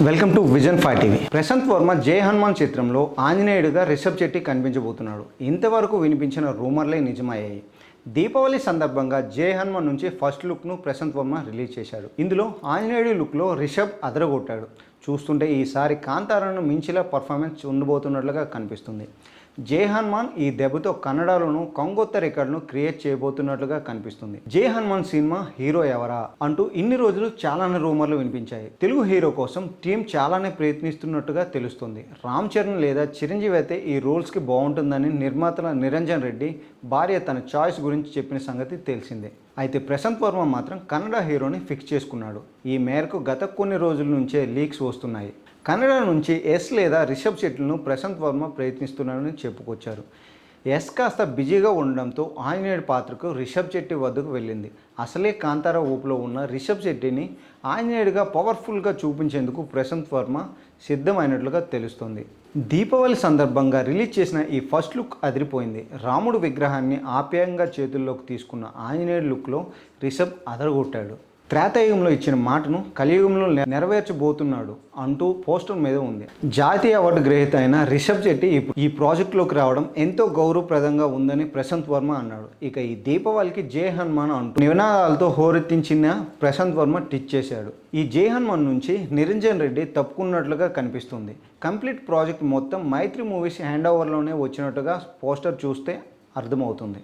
Welcome to vision 5 TV. Prashanth Varma Jai Hanuman చిత్రంలో ఆంజనేయుడిగా రిషబ్ శెట్టి కనిపించబోతున్నాడు. ఇంతవరకు వినిపించిన రూమర్లే నిజమయ్యాయి. దీపావళి సందర్భంగా జై హనుమాన్ నుంచి ఫస్ట్ లుక్ను ప్రశాంత్ వర్మ రిలీజ్ చేశాడు. ఇందులో ఆంజనేయుడి లుక్లో రిషబ్ అదరగొట్టాడు. చూస్తుంటే ఈసారి కాంతారాను మించిలా పర్ఫార్మెన్స్ ఉండబోతున్నట్లుగా కనిపిస్తుంది. జై హనుమాన్ ఈ దెబ్బతో కన్నడలోనూ కొంగొత్త రికార్డును క్రియేట్ చేయబోతున్నట్లుగా కనిపిస్తుంది. జై హనుమాన్ సినిమా హీరో ఎవరా అంటూ ఇన్ని రోజులు చాలానే రూమర్లు వినిపించాయి. తెలుగు హీరో కోసం టీం చాలానే ప్రయత్నిస్తున్నట్టుగా తెలుస్తుంది. రామ్ చరణ్ లేదా చిరంజీవి అయితే ఈ రోల్స్కి బాగుంటుందని నిర్మాతల నిరంజన్ రెడ్డి భార్య తన చాయిస్ గురించి చెప్పిన సంగతి తెలిసిందే. అయితే ప్రశాంత్ వర్మ మాత్రం కన్నడ హీరోని ఫిక్స్ చేసుకున్నాడు. ఈ మేరకు గత కొన్ని రోజుల నుంచే లీక్స్ వస్తున్నాయి. కన్నడ నుంచి ఎస్ లేదా రిషబ్ శెట్టిలను ప్రశాంత్ వర్మ ప్రయత్నిస్తున్నారని చెప్పుకొచ్చారు. ఎస్ కాస్త బిజీగా ఉండడంతో ఆంజనేయుడి పాత్రకు రిషబ్ శెట్టి వద్దకు వెళ్ళింది. అసలే కాంతారా ఊపులో ఉన్న రిషబ్ శెట్టిని ఆంజనేయుడిగా పవర్ఫుల్గా చూపించేందుకు ప్రశాంత్ వర్మ సిద్ధమైనట్లుగా తెలుస్తుంది. దీపావళి సందర్భంగా రిలీజ్ చేసిన ఈ ఫస్ట్ లుక్ అదిరిపోయింది. రాముడు విగ్రహాన్ని ఆప్యాయంగా చేతుల్లోకి తీసుకున్న ఆంజనేయుడి లుక్లో రిషబ్ అదరగొట్టాడు. త్రేతాయుగంలో ఇచ్చిన మాటను కలియుగంలో నెరవేర్చబోతున్నాడు అంటూ పోస్టర్ మీద ఉంది. జాతీయ అవార్డు గ్రహీత అయిన రిషబ్ శెట్టి ఈ ప్రాజెక్టులోకి రావడం ఎంతో గౌరవప్రదంగా ఉందని ప్రశాంత్ వర్మ అన్నాడు. ఇక ఈ దీపావళికి జై హనుమాన్ అంటూ నినాదాలతో హోరెత్తించిన ప్రశాంత్ వర్మ ట్వీట్ చేశాడు. ఈ జై హనుమాన్ నుంచి నిరంజన్ రెడ్డి తప్పుకున్నట్లుగా కనిపిస్తుంది. కంప్లీట్ ప్రాజెక్ట్ మొత్తం మైత్రి మూవీస్ హ్యాండ్ ఓవర్లోనే వచ్చినట్టుగా పోస్టర్ చూస్తే అర్థమవుతుంది.